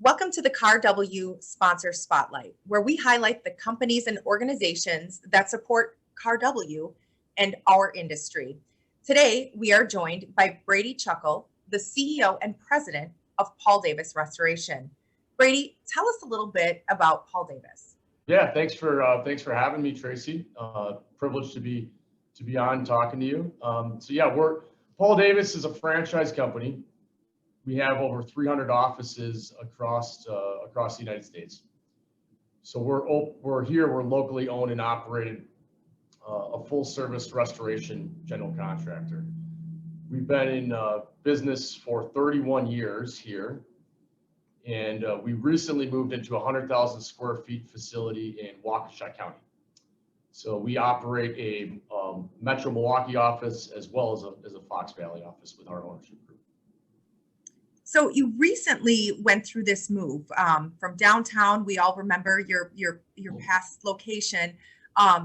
Welcome to the CarW Sponsor Spotlight, where we highlight the companies and organizations that support CarW and our industry. Today, we are joined by Brady Chuckle, the CEO and President of Paul Davis Restoration. Brady, tell us a little bit about Paul Davis. Yeah, thanks for having me, Tracy. Privileged to be on talking to you. Paul Davis is a franchise company. We have over 300 offices across the United States. So we're locally owned and operated, a full service restoration general contractor. We've been in business for 31 years here, and we recently moved into a 100,000 square feet facility in Waukesha County. So we operate a Metro Milwaukee office as well as a Fox Valley office with our ownership group. So you recently went through this move from downtown. We all remember your past location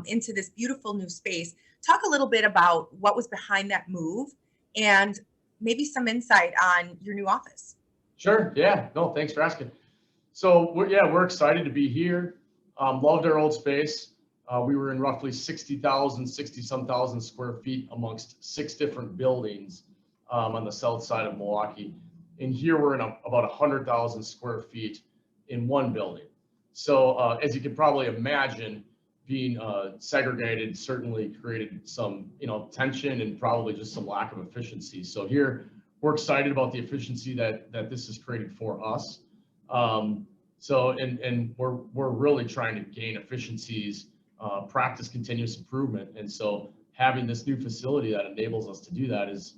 into this beautiful new space. Talk a little bit about what was behind that move and maybe some insight on your new office. Sure. Yeah. No, thanks for asking. So we're excited to be here. Loved our old space. We were in roughly 60-some thousand square feet amongst 6 different buildings on the south side of Milwaukee. And here we're in about 100,000 square feet in one building. So as you can probably imagine, being segregated certainly created some tension and probably just some lack of efficiency. So here we're excited about the efficiency that this has created for us. And we're really trying to gain efficiencies, practice continuous improvement. And so having this new facility that enables us to do that is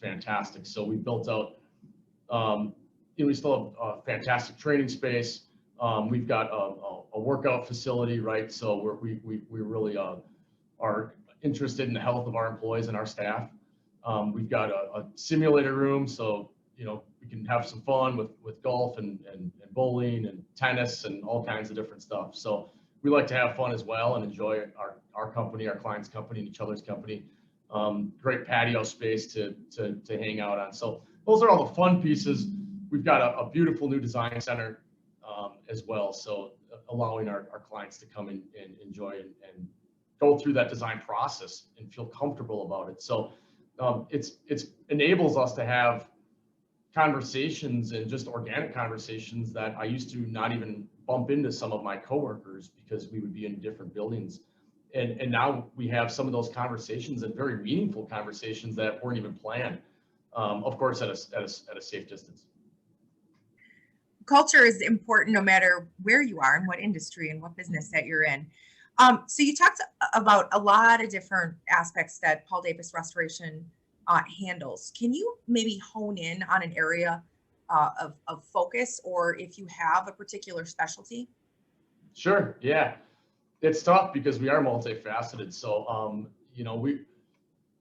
fantastic. So we built out. We still have a fantastic training space. We've got a workout facility, right? So we really are interested in the health of our employees and our staff. We've got a simulator room, so we can have some fun with golf and bowling and tennis and all kinds of different stuff. So we like to have fun as well and enjoy our company, our clients' company, and each other's company. Great patio space to hang out on. So those are all the fun pieces. We've got a beautiful new design center as well. So allowing our clients to come and enjoy and go through that design process and feel comfortable about it. So it's enables us to have conversations and just organic conversations that I used to not even bump into some of my coworkers because we would be in different buildings. And now we have some of those conversations and very meaningful conversations that weren't even planned. Of course, at a safe distance. Culture is important no matter where you are and what industry and what business that you're in. So you talked about a lot of different aspects that Paul Davis Restoration handles. Can you maybe hone in on an area of focus, or if you have a particular specialty? Sure. Yeah. It's tough because we are multifaceted. So,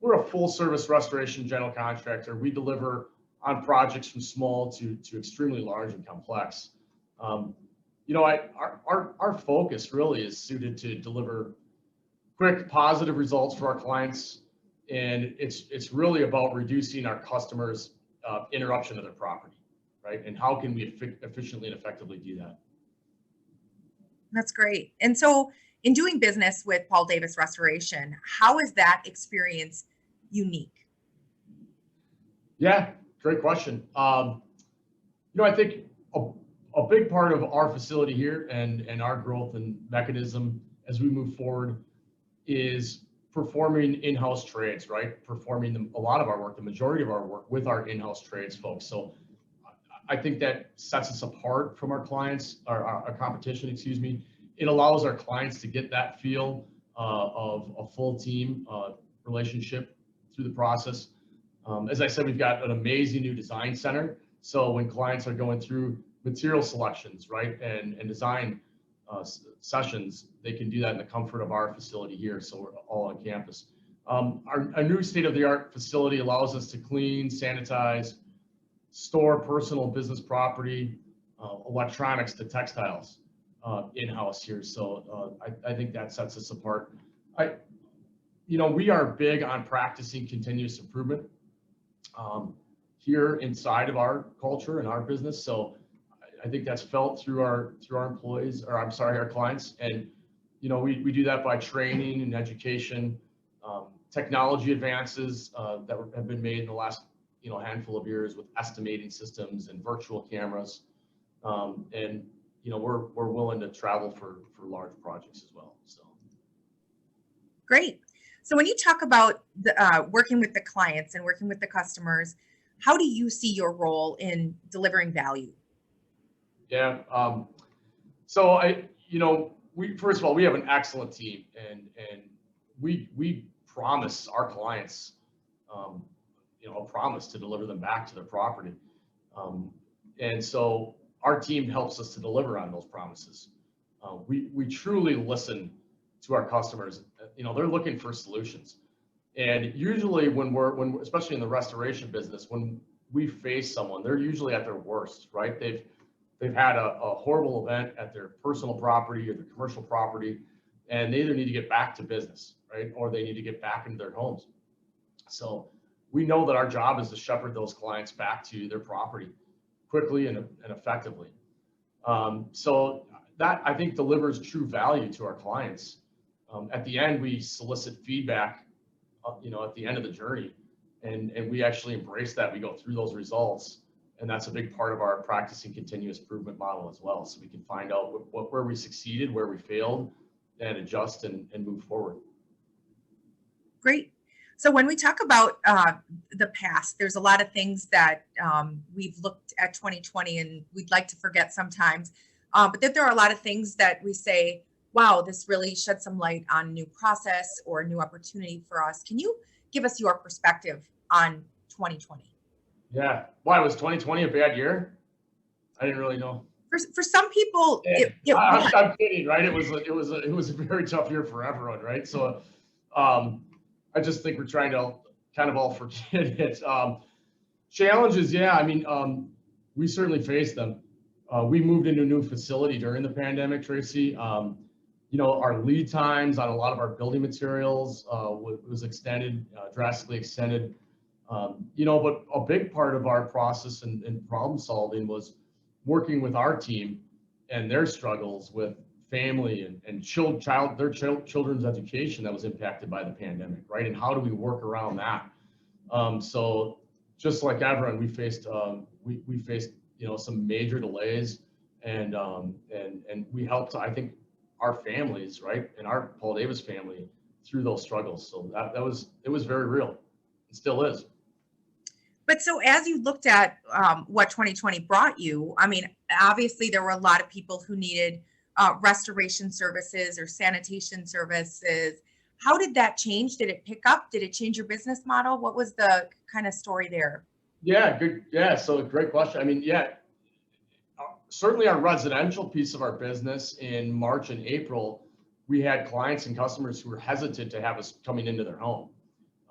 we're a full service restoration general contractor. We deliver on projects from small to extremely large and complex. Our focus really is suited to deliver quick, positive results for our clients. And it's really about reducing our customers' interruption of their property, right? And how can we efficiently and effectively do that? That's great. And so in doing business with Paul Davis Restoration, how is that experience unique? Yeah, great question. I think a big part of our facility here and our growth and mechanism as we move forward is performing in-house trades, right? Performing a lot of our work, the majority of our work with our in-house trades folks. So I think that sets us apart from our clients, our competition, excuse me. It allows our clients to get that feel of a full team relationship through the process. As I said, we've got an amazing new design center. So when clients are going through material selections, right, and design sessions, they can do that in the comfort of our facility here. So we're all on campus. Our new state-of-the-art facility allows us to clean, sanitize, store personal business property, electronics to textiles in-house here. So I think that sets us apart. We are big on practicing continuous improvement here inside of our culture and our business. So I think that's felt through our employees, or I'm sorry, our clients. And we do that by training and education, technology advances that have been made in the last handful of years with estimating systems and virtual cameras. And we're willing to travel for large projects as well. So Great. So when you talk about working with the clients and working with the customers, how do you see your role in delivering value? Yeah. So we first of all, we have an excellent team, and we promise our clients, a promise to deliver them back to their property. And so our team helps us to deliver on those promises. We truly listen to our customers. They're looking for solutions. And usually when especially in the restoration business, when we face someone, they're usually at their worst, right? They've had a horrible event at their personal property or their commercial property, and they either need to get back to business, right? Or they need to get back into their homes. So we know that our job is to shepherd those clients back to their property quickly and effectively. So that, I think, delivers true value to our clients. At the end, we solicit feedback, at the end of the journey, and we actually embrace that. We go through those results, and that's a big part of our practicing continuous improvement model as well. So we can find out where we succeeded, where we failed, and adjust and move forward. Great. So when we talk about the past, there's a lot of things that we've looked at 2020 and we'd like to forget sometimes. But then there are a lot of things that we say, wow, this really shed some light on a new process or a new opportunity for us. Can you give us your perspective on 2020? Yeah. Why was 2020 a bad year? I didn't really know. For some people, I'm kidding, right? It was a very tough year for everyone, right? So I just think we're trying to kind of all forget it. Challenges, yeah. I mean, we certainly faced them. We moved into a new facility during the pandemic, Tracy. Our lead times on a lot of our building materials was extended, drastically extended. But a big part of our process and problem solving was working with our team and their struggles with family and their children's education that was impacted by the pandemic, right? And how do we work around that? So just like everyone, we faced some major delays, and we helped, I think, our families, right, and our Paul Davis family through those struggles. So it was very real. It still is. But so as you looked at what 2020 brought you, I mean, obviously there were a lot of people who needed restoration services or sanitation services. How did that change? Did it pick up? Did it change your business model? What was the kind of story there? Yeah, good. Yeah, so great question. I mean, yeah, certainly our residential piece of our business in March and April, we had clients and customers who were hesitant to have us coming into their home.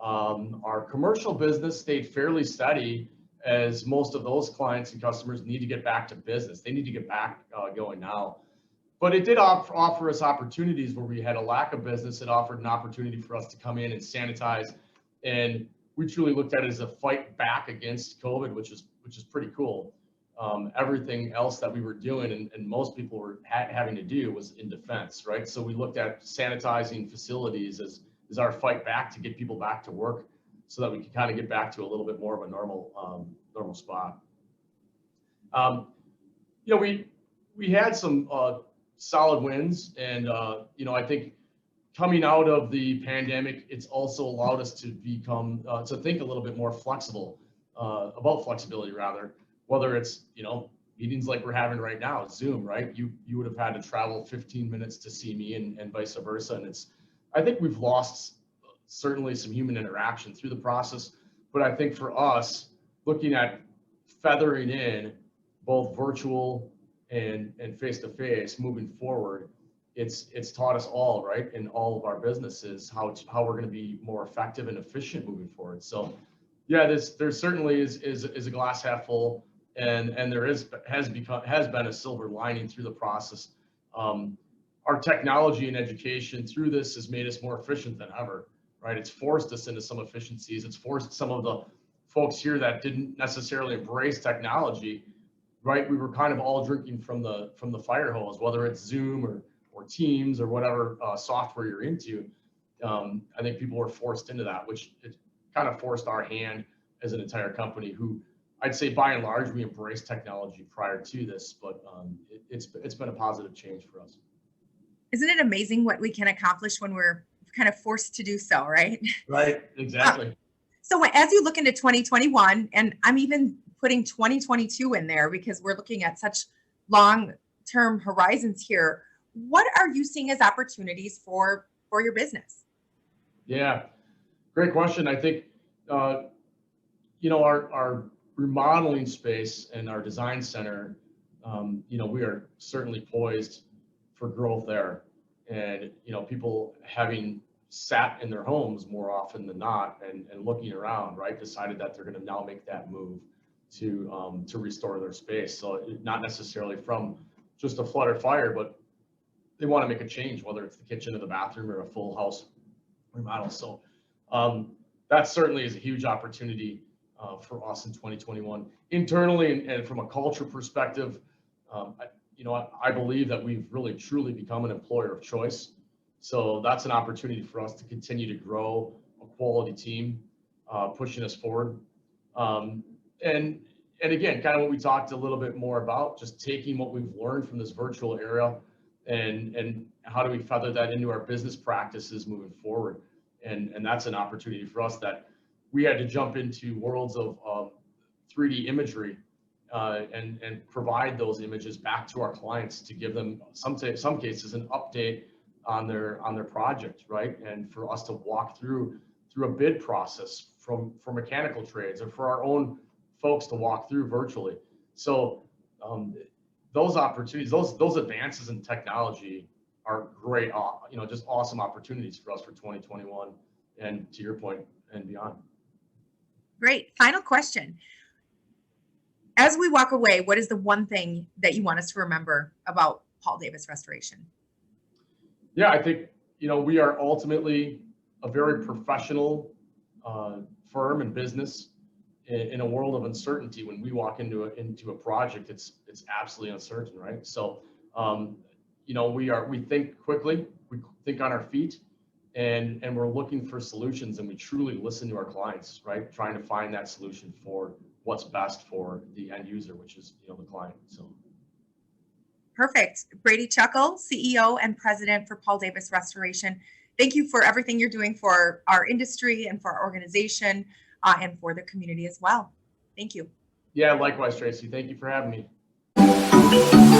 Our commercial business stayed fairly steady, as most of those clients and customers need to get back to business. They need to get back going now. But it did offer us opportunities where we had a lack of business. It offered an opportunity for us to come in and sanitize, and we truly looked at it as a fight back against COVID, which is pretty cool. Everything else that we were doing and most people were having to do was in defense, right? So we looked at sanitizing facilities as our fight back to get people back to work, so that we could kind of get back to a little bit more of a normal spot. We had some solid wins, and I think coming out of the pandemic, it's also allowed us to become to think a little bit more flexible about flexibility, rather. Whether it's meetings like we're having right now, Zoom, right? You would have had to travel 15 minutes to see me, and vice versa. And I think we've lost certainly some human interaction through the process. But I think for us, looking at feathering in both virtual and face-to-face moving forward, it's taught us all, right, in all of our businesses, how we're going to be more effective and efficient moving forward. So yeah, there certainly is a glass half full, and there has been a silver lining through the process. Our technology and education through this has made us more efficient than ever, right? It's forced us into some efficiencies. It's forced some of the folks here that didn't necessarily embrace technology right? We were kind of all drinking from the fire hose, whether it's Zoom or Teams or whatever software you're into. I think people were forced into that, which it kind of forced our hand as an entire company who I'd say by and large, we embraced technology prior to this, but it's been a positive change for us. Isn't it amazing what we can accomplish when we're kind of forced to do so, right? Right, exactly. So as you look into 2021, and I'm even putting 2022 in there because we're looking at such long-term horizons here, what are you seeing as opportunities for your business? Yeah, great question. I think, our remodeling space and our design center, we are certainly poised for growth there. And, people having sat in their homes more often than not and looking around, right, decided that they're going to now make that move to restore their space. So not necessarily from just a flood or fire, but they want to make a change, whether it's the kitchen or the bathroom or a full house remodel. So that certainly is a huge opportunity for us in 2021. Internally and from a culture perspective, I believe that we've really truly become an employer of choice. So that's an opportunity for us to continue to grow a quality team, pushing us forward. And again, kind of what we talked a little bit more about, just taking what we've learned from this virtual era and how do we feather that into our business practices moving forward. And that's an opportunity for us that we had to jump into worlds of 3D imagery and provide those images back to our clients to give them some cases an update on their project, right? And for us to walk through a bid process for mechanical trades or for our own folks to walk through virtually. So those opportunities, those advances in technology are great, just awesome opportunities for us for 2021 and to your point and beyond. Great. Final question. As we walk away, what is the one thing that you want us to remember about Paul Davis Restoration? Yeah, I think, we are ultimately a very professional firm and business in a world of uncertainty. When we walk into a project, it's absolutely uncertain, right? So, we think quickly, we think on our feet, and we're looking for solutions, and we truly listen to our clients, right? Trying to find that solution for what's best for the end user, which is, the client. So. Perfect. Brady Chuckle, CEO and President for Paul Davis Restoration. Thank you for everything you're doing for our industry and for our organization and for the community as well. Thank you. Yeah, likewise, Tracy. Thank you for having me.